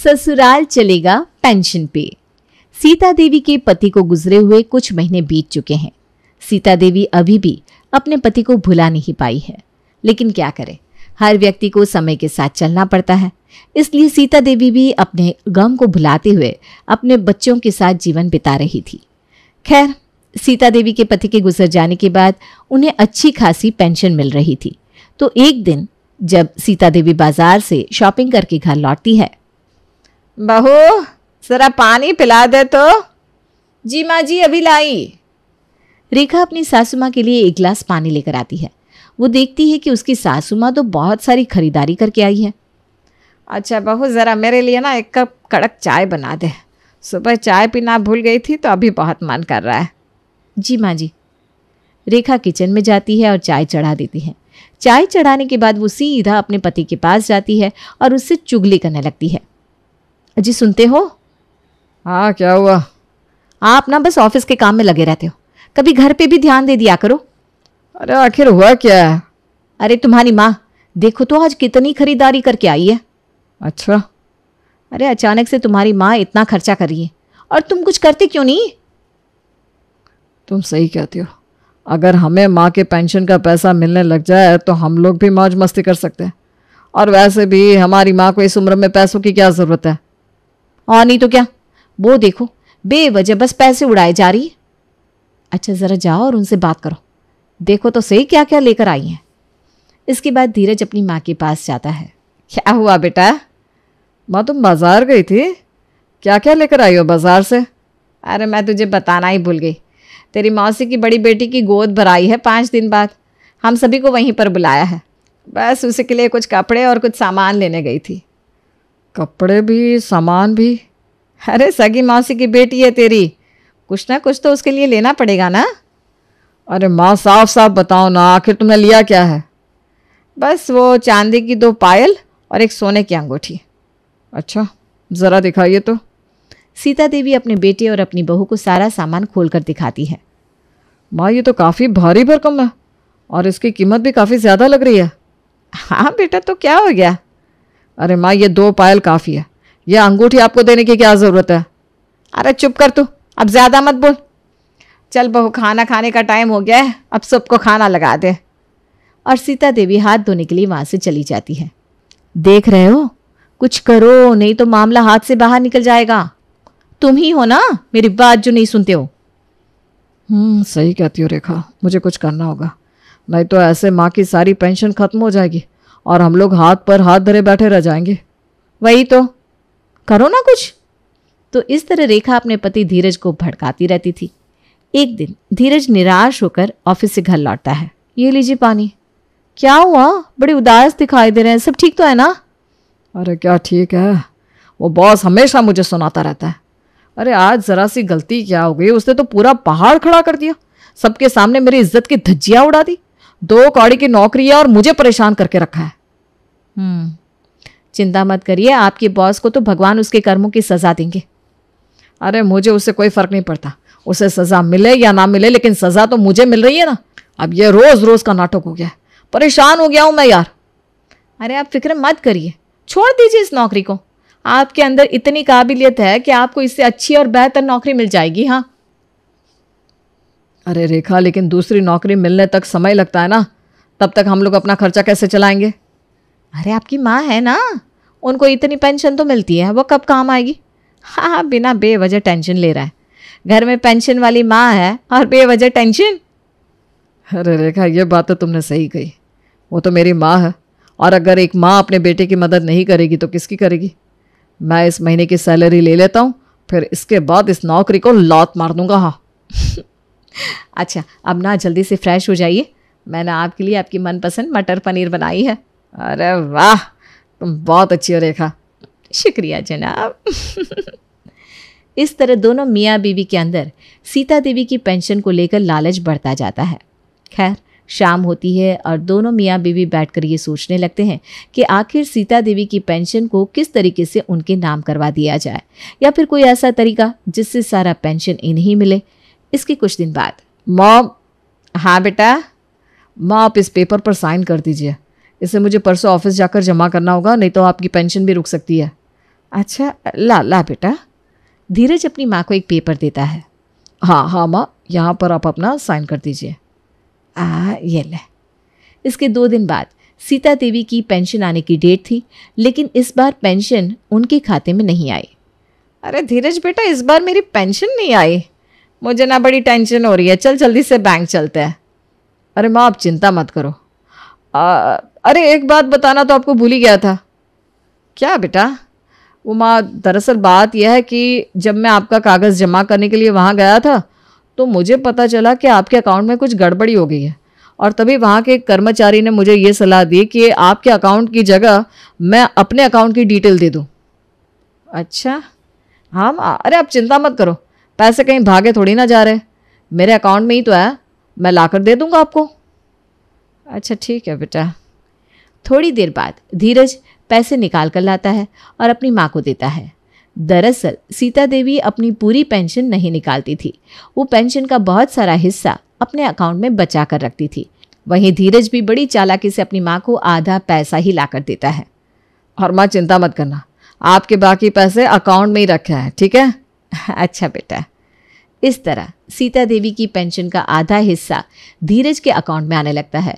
ससुराल चलेगा पेंशन पे। सीता देवी के पति को गुजरे हुए कुछ महीने बीत चुके हैं। सीता देवी अभी भी अपने पति को भुला नहीं पाई है, लेकिन क्या करे, हर व्यक्ति को समय के साथ चलना पड़ता है। इसलिए सीता देवी भी अपने गम को भुलाते हुए अपने बच्चों के साथ जीवन बिता रही थी। खैर, सीता देवी के पति के गुजर जाने के बाद उन्हें अच्छी खासी पेंशन मिल रही थी। तो एक दिन जब सीता देवी बाजार से शॉपिंग करके घर लौटती है, बहू जरा पानी पिला दे तो। जी माँ जी, अभी लाई। रेखा अपनी सासू माँ के लिए एक गिलास पानी लेकर आती है। वो देखती है कि उसकी सासू माँ तो बहुत सारी खरीदारी करके आई है। अच्छा बहू, ज़रा मेरे लिए ना एक कप कड़क चाय बना दे। सुबह चाय पीना भूल गई थी तो अभी बहुत मन कर रहा है। जी माँ जी। रेखा किचन में जाती है और चाय चढ़ा देती है। चाय चढ़ाने के बाद वो सीधा अपने पति के पास जाती है और उससे चुगली करने लगती है। जी सुनते हो? हाँ, क्या हुआ? आप ना बस ऑफिस के काम में लगे रहते हो, कभी घर पे भी ध्यान दे दिया करो। अरे आखिर हुआ क्या है? अरे तुम्हारी माँ देखो तो आज कितनी खरीदारी करके आई है। अच्छा। अरे अचानक से तुम्हारी माँ इतना खर्चा कर रही है और तुम कुछ करते क्यों नहीं? तुम सही कहती हो। अगर हमें माँ के पेंशन का पैसा मिलने लग जाए तो हम लोग भी मौज मस्ती कर सकते हैं। और वैसे भी हमारी माँ को इस उम्र में पैसों की क्या ज़रूरत है? और नहीं तो क्या, वो देखो बेवजह बस पैसे उड़ाए जा रही है। अच्छा ज़रा जाओ और उनसे बात करो, देखो तो सही क्या क्या लेकर आई हैं। इसके बाद धीरज अपनी माँ के पास जाता है। क्या हुआ बेटा? माँ तुम बाजार गई थी, क्या क्या लेकर आई हो बाजार से? अरे मैं तुझे बताना ही भूल गई, तेरी मौसी की बड़ी बेटी की गोद भराई है 5 दिन बाद। हम सभी को वहीं पर बुलाया है, बस उसी के लिए कुछ कपड़े और कुछ सामान लेने गई थी। कपड़े भी सामान भी? अरे सगी मौसी की बेटी है तेरी, कुछ ना कुछ तो उसके लिए लेना पड़ेगा ना। अरे माँ साफ साफ बताओ ना, आखिर तुमने लिया क्या है? बस वो चांदी की 2 पायल और एक सोने की अंगूठी। अच्छा ज़रा दिखाइए तो। सीता देवी अपने बेटे और अपनी बहू को सारा सामान खोलकर दिखाती है। माँ ये तो काफ़ी भारी भरकम है और इसकी कीमत भी काफ़ी ज़्यादा लग रही है। हाँ बेटा, तो क्या हो गया? अरे माँ ये 2 पायल काफ़ी है, यह अंगूठी आपको देने की क्या ज़रूरत है? अरे चुप कर तू, अब ज़्यादा मत बोल। चल बहू, खाना खाने का टाइम हो गया है, अब सबको खाना लगा दे। और सीता देवी हाथ धोने के लिए वहाँ से चली जाती है। देख रहे हो, कुछ करो नहीं तो मामला हाथ से बाहर निकल जाएगा। तुम ही हो ना मेरी बात जो नहीं सुनते हो। सही कहती हो रेखा, मुझे कुछ करना होगा, नहीं तो ऐसे माँ की सारी पेंशन खत्म हो जाएगी और हम लोग हाथ पर हाथ धरे बैठे रह जाएंगे। वही तो, करो ना कुछ। तो इस तरह रेखा अपने पति धीरज को भड़काती रहती थी। एक दिन धीरज निराश होकर ऑफिस से घर लौटता है। ये लीजिए पानी। क्या हुआ, बड़े उदास दिखाई दे रहे हैं, सब ठीक तो है ना? अरे क्या ठीक है, वो बॉस हमेशा मुझे सुनाता रहता है। अरे आज ज़रा सी गलती क्या हो गई, उसने तो पूरा पहाड़ खड़ा कर दिया, सबके सामने मेरी इज्जत की धज्जियाँ उड़ा दी। 2 कौड़ी की नौकरी है और मुझे परेशान करके रखा है। चिंता मत करिए, आपके बॉस को तो भगवान उसके कर्मों की सज़ा देंगे। अरे मुझे उससे कोई फ़र्क नहीं पड़ता, उसे सज़ा मिले या ना मिले, लेकिन सज़ा तो मुझे मिल रही है ना। अब ये रोज़ रोज़ का नाटक हो गया है, परेशान हो गया हूँ मैं यार। अरे आप फिक्र मत करिए, छोड़ दीजिए इस नौकरी को। आपके अंदर इतनी काबिलियत है कि आपको इससे अच्छी और बेहतर नौकरी मिल जाएगी। हाँ। अरे रेखा, लेकिन दूसरी नौकरी मिलने तक समय लगता है ना, तब तक हम लोग अपना खर्चा कैसे चलाएंगे? अरे आपकी माँ है ना, उनको इतनी पेंशन तो मिलती है, वो कब काम आएगी? हाँ, बिना बेवजह टेंशन ले रहा है। घर में पेंशन वाली माँ है और बेवजह टेंशन। अरे रेखा, ये बात तो तुमने सही कही, वो तो मेरी माँ है, और अगर एक माँ अपने बेटे की मदद नहीं करेगी तो किसकी करेगी? मैं इस महीने की सैलरी ले लेता हूँ, फिर इसके बाद इस नौकरी को लात मार दूंगा। हाँ। अच्छा, अब ना जल्दी से फ्रेश हो जाइए, मैंने आपके लिए आपकी मनपसंद मटर पनीर बनाई है। अरे वाह, तुम बहुत अच्छी हो रेखा। शुक्रिया जनाब। इस तरह दोनों मियाँ बीवी के अंदर सीता देवी की पेंशन को लेकर लालच बढ़ता जाता है। खैर, शाम होती है और दोनों मियाँ बीवी बैठकर ये सोचने लगते हैं कि आखिर सीता देवी की पेंशन को किस तरीके से उनके नाम करवा दिया जाए, या फिर कोई ऐसा तरीका जिससे सारा पेंशन इन्हें मिले। इसके कुछ दिन बाद मॉम। हाँ बेटा। माँ आप इस पेपर पर साइन कर दीजिए, इसे मुझे परसों ऑफिस जाकर जमा करना होगा, नहीं तो आपकी पेंशन भी रुक सकती है। अच्छा, ला ला बेटा। धीरज अपनी माँ को एक पेपर देता है। हाँ हाँ माँ, यहाँ पर आप अपना साइन कर दीजिए। ये ले। इसके 2 दिन बाद सीता देवी की पेंशन आने की डेट थी, लेकिन इस बार पेंशन उनके खाते में नहीं आई। अरे धीरज बेटा, इस बार मेरी पेंशन नहीं आई, मुझे ना बड़ी टेंशन हो रही है, चल जल्दी से बैंक चलते हैं। अरे माँ आप चिंता मत करो। अरे एक बात बताना तो आपको भूल ही गया था। क्या बेटा? वो माँ, दरअसल बात यह है कि जब मैं आपका कागज़ जमा करने के लिए वहाँ गया था तो मुझे पता चला कि आपके अकाउंट में कुछ गड़बड़ी हो गई है, और तभी वहाँ के एक कर्मचारी ने मुझे ये सलाह दी कि आपके अकाउंट की जगह मैं अपने अकाउंट की डिटेल दे दूँ। अच्छा हाँ माँ, अरे आप चिंता मत करो, पैसे कहीं भागे थोड़ी ना जा रहे, मेरे अकाउंट में ही तो है, मैं लाकर दे दूँगा आपको। अच्छा ठीक है बेटा। थोड़ी देर बाद धीरज पैसे निकाल कर लाता है और अपनी माँ को देता है। दरअसल सीता देवी अपनी पूरी पेंशन नहीं निकालती थी, वो पेंशन का बहुत सारा हिस्सा अपने अकाउंट में बचा कर रखती थी। वहीं धीरज भी बड़ी चालाकी से अपनी माँ को आधा पैसा ही लाकर देता है। और माँ चिंता मत करना, आपके बाकी पैसे अकाउंट में ही रखे हैं, ठीक है? अच्छा बेटा। इस तरह सीता देवी की पेंशन का आधा हिस्सा धीरज के अकाउंट में आने लगता है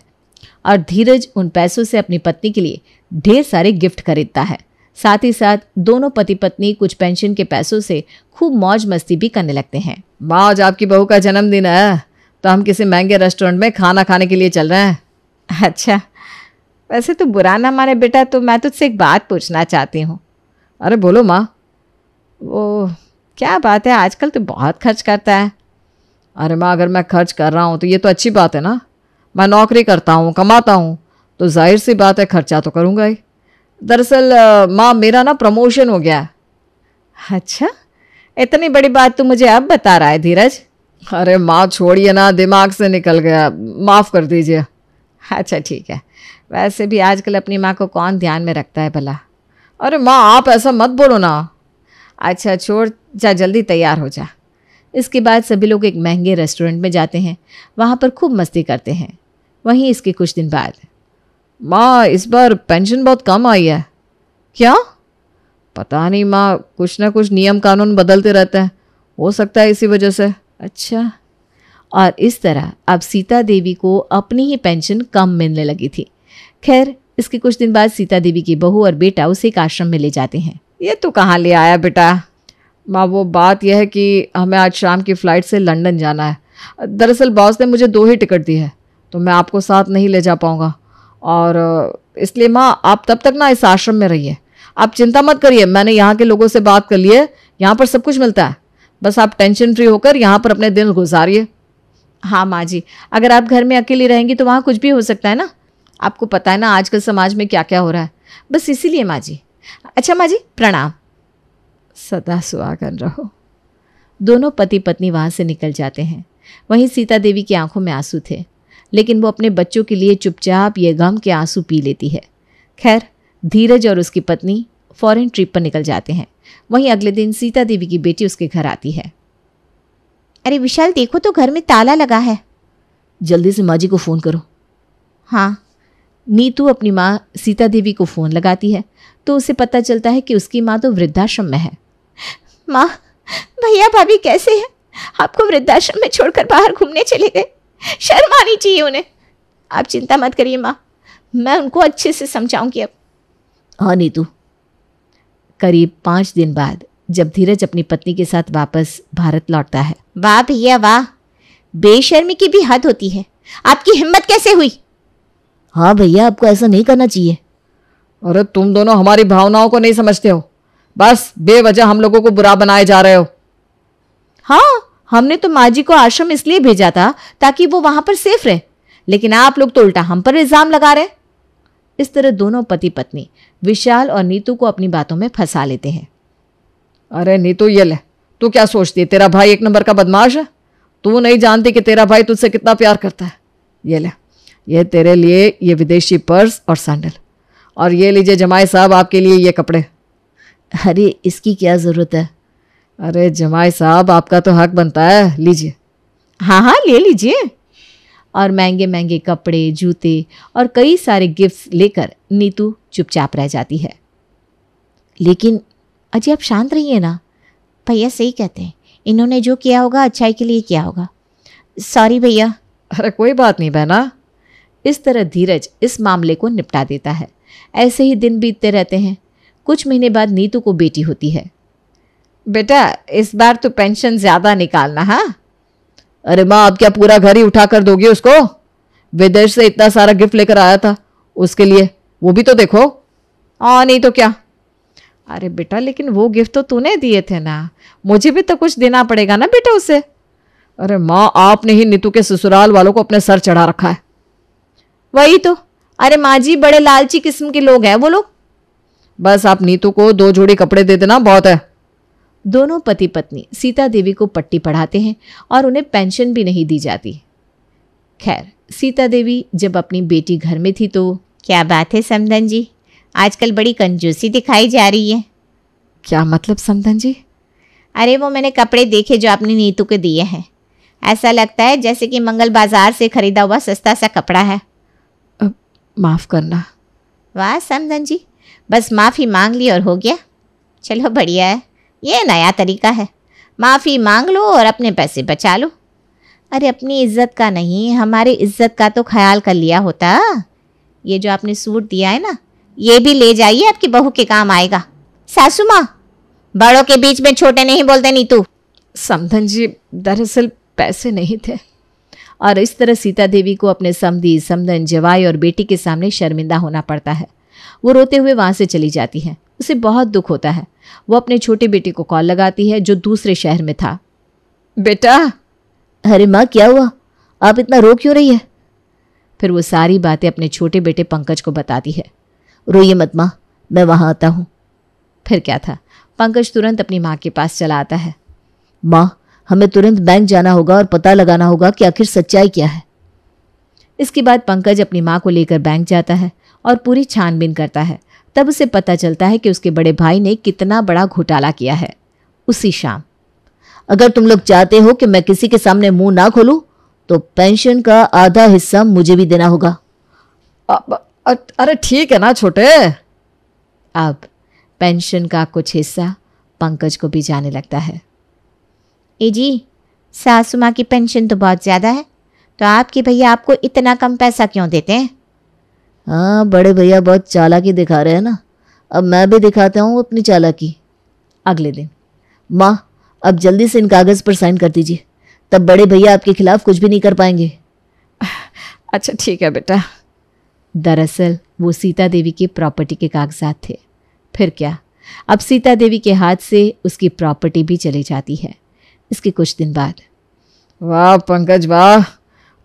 और धीरज उन पैसों से अपनी पत्नी के लिए ढेर सारे गिफ्ट खरीदता है। साथ ही साथ दोनों पति पत्नी कुछ पेंशन के पैसों से खूब मौज मस्ती भी करने लगते हैं। माँ आज आपकी बहू का जन्मदिन है तो हम किसी महंगे रेस्टोरेंट में खाना खाने के लिए चल रहे हैं। अच्छा, वैसे तो बुरा ना माने बेटा, तो मैं तुझसे एक बात पूछना चाहती हूँ। अरे बोलो माँ। वो क्या बात है, आजकल तो बहुत खर्च करता है। अरे माँ, अगर मैं खर्च कर रहा हूँ तो ये तो अच्छी बात है ना, मैं नौकरी करता हूँ, कमाता हूँ, तो जाहिर सी बात है खर्चा तो करूँगा ही। दरअसल माँ मेरा ना प्रमोशन हो गया। अच्छा, इतनी बड़ी बात तू मुझे अब बता रहा है धीरज? अरे माँ छोड़िए ना, दिमाग से निकल गया, माफ़ कर दीजिए। अच्छा ठीक है, वैसे भी आजकल अपनी माँ को कौन ध्यान में रखता है भला। अरे माँ आप ऐसा मत बोलो ना। अच्छा छोड़, जा जल्दी तैयार हो जा। इसके बाद सभी लोग एक महंगे रेस्टोरेंट में जाते हैं, वहाँ पर खूब मस्ती करते हैं। वहीं इसके कुछ दिन बाद, माँ इस बार पेंशन बहुत कम आई है। क्या? पता नहीं माँ, कुछ ना कुछ नियम कानून बदलते रहते हैं, हो सकता है इसी वजह से। अच्छा। और इस तरह अब सीता देवी को अपनी ही पेंशन कम मिलने लगी थी। खैर, इसके कुछ दिन बाद सीता देवी की बहू और बेटा उसे एक आश्रम में ले जाते हैं। ये तो कहाँ ले आया बेटा? माँ वो बात यह है कि हमें आज शाम की फ़्लाइट से लंदन जाना है। दरअसल बॉस ने मुझे 2 ही टिकट दी है, तो मैं आपको साथ नहीं ले जा पाऊँगा, और इसलिए माँ आप तब तक ना इस आश्रम में रहिए। आप चिंता मत करिए, मैंने यहाँ के लोगों से बात कर ली है, यहाँ पर सब कुछ मिलता है, बस आप टेंशन फ्री होकर यहाँ पर अपने दिन गुजारिए। हाँ माँ जी, अगर आप घर में अकेली रहेंगी तो वहाँ कुछ भी हो सकता है ना, आपको पता है ना आजकल समाज में क्या क्या हो रहा है, बस इसीलिए माँ जी। अच्छा माँ जी, प्रणाम। सदा सुहागन रहो। दोनों पति पत्नी वहाँ से निकल जाते हैं। वहीं सीता देवी की आंखों में आंसू थे, लेकिन वो अपने बच्चों के लिए चुपचाप ये गम के आंसू पी लेती है। खैर, धीरज और उसकी पत्नी फॉरेन ट्रिप पर निकल जाते हैं। वहीं अगले दिन सीता देवी की बेटी उसके घर आती है। अरे विशाल, देखो तो घर में ताला लगा है, जल्दी से माँ जी को फ़ोन करो। हाँ। नीतू अपनी माँ सीता देवी को फ़ोन लगाती है तो उसे पता चलता है कि उसकी माँ तो वृद्धाश्रम में है। माँ, भैया भाभी कैसे हैं? आपको वृद्धाश्रम में छोड़कर बाहर घूमने चले गए, शर्म आनी चाहिए उन्हें। आप चिंता मत करिए माँ, मैं उनको अच्छे से समझाऊंगी अब। हाँ नीतू। करीब 5 दिन बाद जब धीरज अपनी पत्नी के साथ वापस भारत लौटता है। वाह भैया वाह, बेशर्मी की भी हद होती है, आपकी हिम्मत कैसे हुई? हाँ भैया, आपको ऐसा नहीं करना चाहिए। अरे तुम दोनों हमारी भावनाओं को नहीं समझते हो, बस बेवजह हम लोगों को बुरा बनाए जा रहे हो। हाँ, हमने तो माँ जी को आश्रम इसलिए भेजा था ताकि वो वहां पर सेफ रहे, लेकिन आप लोग तो उल्टा हम पर इल्जाम लगा रहे। इस तरह दोनों पति पत्नी विशाल और नीतू को अपनी बातों में फंसा लेते हैं। अरे नीतू ये ले, तू क्या सोचती है तेरा भाई एक नंबर का बदमाश है? तू नहीं जानती कि तेरा भाई तुझसे कितना प्यार करता है। ये ले, ये तेरे लिए ये विदेशी पर्स और सैंडल, और ये लीजिए जमाई साहब आपके लिए ये कपड़े। अरे इसकी क्या ज़रूरत है? अरे जमाई साहब आपका तो हक बनता है, लीजिए। हाँ हाँ ले लीजिए। और महंगे महंगे कपड़े, जूते और कई सारे गिफ्ट्स लेकर नीतू चुपचाप रह जाती है। लेकिन अजी आप शांत रहिए ना। भैया सही कहते हैं, इन्होंने जो किया होगा अच्छाई के लिए किया होगा। सॉरी भैया। अरे कोई बात नहीं बहना। इस तरह धीरज इस मामले को निपटा देता है। ऐसे ही दिन बीतते रहते हैं। कुछ महीने बाद नीतू को बेटी होती है। बेटा इस बार तो पेंशन ज्यादा निकालना। हाँ। अरे माँ, अब क्या पूरा घर ही उठा कर दोगी उसको? विदेश से इतना सारा गिफ्ट लेकर आया था उसके लिए, वो भी तो देखो। नहीं तो क्या। अरे बेटा लेकिन वो गिफ्ट तो तूने दिए थे ना, मुझे भी तो कुछ देना पड़ेगा ना बेटा उसे। अरे माँ, आपने ही नीतू के ससुराल वालों को अपने सर चढ़ा रखा है। वही तो। अरे माँ जी, बड़े लालची किस्म के लोग हैं वो लोग। बस आप नीतू को 2 जोड़ी कपड़े दे देना, बहुत है। दोनों पति पत्नी सीता देवी को पट्टी पढ़ाते हैं और उन्हें पेंशन भी नहीं दी जाती। खैर, सीता देवी जब अपनी बेटी घर में थी तो क्या बात है समधन जी, आजकल बड़ी कंजूसी दिखाई जा रही है। क्या मतलब समधन जी? अरे वो मैंने कपड़े देखे जो आपने नीतू के दिए हैं, ऐसा लगता है जैसे कि मंगल बाजार से खरीदा हुआ सस्ता सा कपड़ा है। माफ़ करना। वाह समधन जी, बस माफ़ी मांग ली और हो गया। चलो बढ़िया है, ये नया तरीका है। माफ़ी मांग लो और अपने पैसे बचा लो। अरे अपनी इज्जत का नहीं, हमारी इज्जत का तो ख्याल कर लिया होता। ये जो आपने सूट दिया है ना, ये भी ले जाइए, आपकी बहू के काम आएगा। सासू माँ, बड़ों के बीच में छोटे नहीं बोलते नीतू। समधन जी दरअसल पैसे नहीं थे। और इस तरह सीता देवी को अपने समधी, समधन, जवाई और बेटी के सामने शर्मिंदा होना पड़ता है। वो रोते हुए वहाँ से चली जाती है। उसे बहुत दुख होता है। वो अपने छोटे बेटे को कॉल लगाती है जो दूसरे शहर में था। बेटा। अरे माँ, क्या हुआ? आप इतना रो क्यों रही है? फिर वो सारी बातें अपने छोटे बेटे पंकज को बताती है। रोइए मत माँ, मैं वहाँ आता हूँ। फिर क्या था, पंकज तुरंत अपनी माँ के पास चला आता है। माँ, हमें तुरंत बैंक जाना होगा और पता लगाना होगा कि आखिर सच्चाई क्या है। इसके बाद पंकज अपनी माँ को लेकर बैंक जाता है और पूरी छानबीन करता है। तब उसे पता चलता है कि उसके बड़े भाई ने कितना बड़ा घोटाला किया है। उसी शाम, अगर तुम लोग चाहते हो कि मैं किसी के सामने मुंह ना खोलूं, तो पेंशन का आधा हिस्सा मुझे भी देना होगा। अरे ठीक है ना छोटे। अब पेंशन का कुछ हिस्सा पंकज को भी जाने लगता है। ए जी, सासू माँ की पेंशन तो बहुत ज़्यादा है, तो आपके भैया आपको इतना कम पैसा क्यों देते हैं? हाँ, बड़े भैया बहुत चालाकी दिखा रहे हैं ना, अब मैं भी दिखाता हूँ अपनी चालाकी। अगले दिन, माँ अब जल्दी से इन कागज़ पर साइन कर दीजिए, तब बड़े भैया आपके खिलाफ कुछ भी नहीं कर पाएंगे। अच्छा ठीक है बेटा। दरअसल वो सीता देवी की प्रॉपर्टी के कागजात थे। फिर क्या, अब सीता देवी के हाथ से उसकी प्रॉपर्टी भी चली जाती है। इसके कुछ दिन बाद, वाह पंकज वाह,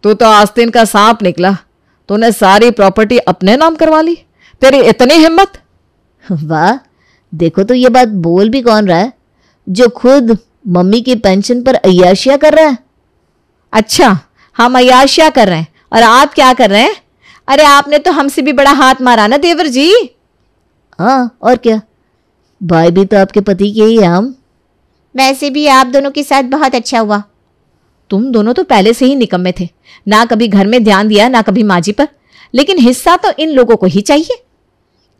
तू तो आस्तीन का सांप निकला। तूने सारी प्रॉपर्टी अपने नाम करवा ली, तेरी इतनी हिम्मत। वाह, देखो तो ये बात बोल भी कौन रहा है, जो खुद मम्मी की पेंशन पर अय्याशिया कर रहा है। अच्छा, हम अय्याशिया कर रहे हैं और आप क्या कर रहे हैं? अरे आपने तो हमसे भी बड़ा हाथ मारा ना देवर जी। हाँ और क्या, भाई भी तो आपके पति के ही हैं हम। वैसे भी आप दोनों के साथ बहुत अच्छा हुआ। तुम दोनों तो पहले से ही निकम्मे थे, ना कभी घर में ध्यान दिया ना कभी माँ जी पर, लेकिन हिस्सा तो इन लोगों को ही चाहिए।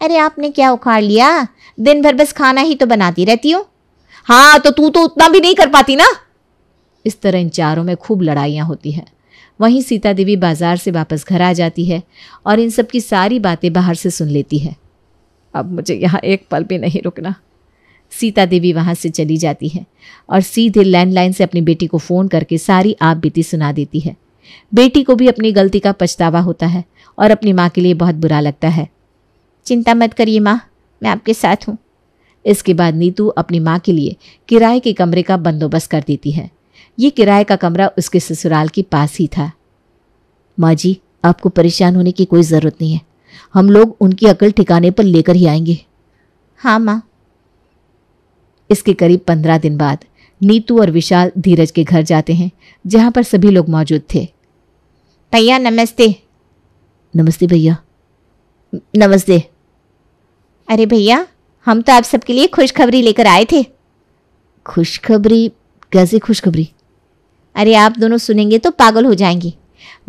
अरे आपने क्या उखाड़ लिया, दिन भर बस खाना ही तो बनाती रहती हो। हाँ तो तू तो उतना भी नहीं कर पाती ना। इस तरह इन चारों में खूब लड़ाइयाँ होती हैं। वहीं सीता देवी बाजार से वापस घर आ जाती है और इन सब की सारी बातें बाहर से सुन लेती है। अब मुझे यहाँ एक पल भी नहीं रुकना। सीता देवी वहाँ से चली जाती है और सीधे लैंडलाइन से अपनी बेटी को फ़ोन करके सारी आप बीती सुना देती है। बेटी को भी अपनी गलती का पछतावा होता है और अपनी माँ के लिए बहुत बुरा लगता है। चिंता मत करिए माँ, मैं आपके साथ हूँ। इसके बाद नीतू अपनी माँ के लिए किराए के कमरे का बंदोबस्त कर देती है। ये किराए का कमरा उसके ससुराल के पास ही था। माँ जी, आपको परेशान होने की कोई ज़रूरत नहीं है, हम लोग उनकी अकल ठिकाने पर लेकर ही आएंगे। हाँ माँ। इसके करीब 15 दिन बाद नीतू और विशाल धीरज के घर जाते हैं, जहाँ पर सभी लोग मौजूद थे। भैया नमस्ते। नमस्ते भैया। नमस्ते। अरे भैया, हम तो आप सबके लिए खुशखबरी लेकर आए थे। खुशखबरी? कैसी खुशखबरी? अरे आप दोनों सुनेंगे तो पागल हो जाएंगे।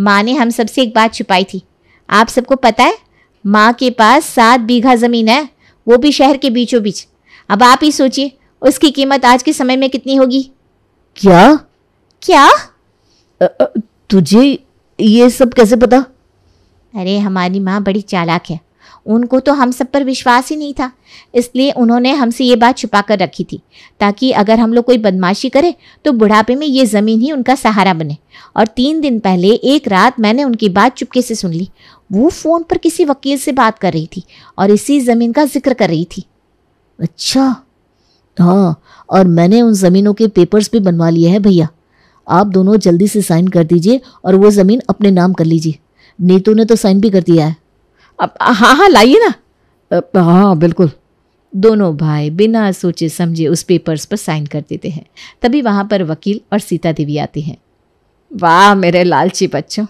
माँ ने हम सबसे एक बात छुपाई थी। आप सबको पता है, माँ के पास 7 बीघा ज़मीन है, वो भी शहर के बीचों बीच। अब आप ही सोचिए उसकी कीमत आज के समय में कितनी होगी। क्या? क्या? तुझे ये सब कैसे पता? अरे हमारी माँ बड़ी चालाक है, उनको तो हम सब पर विश्वास ही नहीं था, इसलिए उन्होंने हमसे ये बात छुपा कर रखी थी ताकि अगर हम लोग कोई बदमाशी करे तो बुढ़ापे में ये ज़मीन ही उनका सहारा बने। और 3 दिन पहले एक रात मैंने उनकी बात चुपके से सुन ली। वो फ़ोन पर किसी वकील से बात कर रही थी और इसी ज़मीन का जिक्र कर रही थी। अच्छा, हाँ, और मैंने उन ज़मीनों के पेपर्स भी बनवा लिए हैं भैया। आप दोनों जल्दी से साइन कर दीजिए और वो ज़मीन अपने नाम कर लीजिए। नीतू ने तो साइन भी कर दिया है। अब हाँ हाँ लाइए ना। हाँ बिल्कुल। दोनों भाई बिना सोचे समझे उस पेपर्स पर साइन कर देते हैं। तभी वहाँ पर वकील और सीता देवी आती हैं। वाह मेरे लालची बच्चों,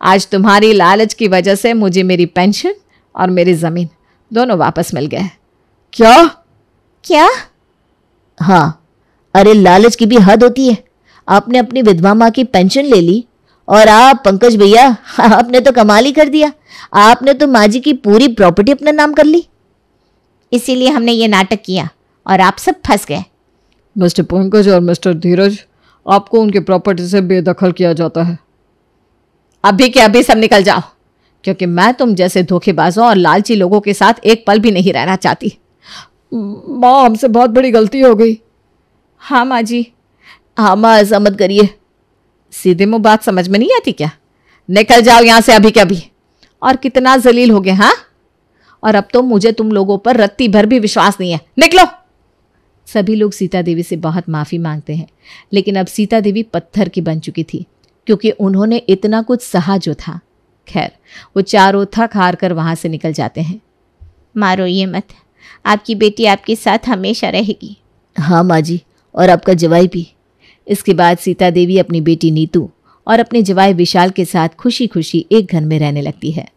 आज तुम्हारी लालच की वजह से मुझे मेरी पेंशन और मेरी ज़मीन दोनों वापस मिल गए। क्या? क्या? हाँ, अरे लालच की भी हद होती है। आपने अपनी विधवा माँ की पेंशन ले ली और आप पंकज भैया, आपने तो कमाल ही कर दिया। आपने तो माँ जी की पूरी प्रॉपर्टी अपने नाम कर ली। इसीलिए हमने ये नाटक किया और आप सब फंस गए। मिस्टर पंकज और मिस्टर धीरज, आपको उनकी प्रॉपर्टी से बेदखल किया जाता है। अभी के अभी सब निकल जाओ, क्योंकि मैं तुम जैसे धोखेबाजों और लालची लोगों के साथ एक पल भी नहीं रहना चाहती। माँ, हमसे बहुत बड़ी गलती हो गई। हाँ माँ जी। हाँ माँ, ऐसा मत करिए। सीधे मुँह बात समझ में नहीं आती क्या? निकल जाओ यहाँ से अभी के अभी। और कितना जलील हो गए। हाँ, और अब तो मुझे तुम लोगों पर रत्ती भर भी विश्वास नहीं है। निकलो। सभी लोग सीता देवी से बहुत माफ़ी मांगते हैं, लेकिन अब सीता देवी पत्थर की बन चुकी थी, क्योंकि उन्होंने इतना कुछ सहा जो था। खैर, वो चारों थक हार कर वहाँ से निकल जाते हैं। माँ रोइए मत, आपकी बेटी आपके साथ हमेशा रहेगी। हाँ माँ जी, और आपका जवाई भी। इसके बाद सीता देवी अपनी बेटी नीतू और अपने जवाई विशाल के साथ खुशी खुशी एक घर में रहने लगती है।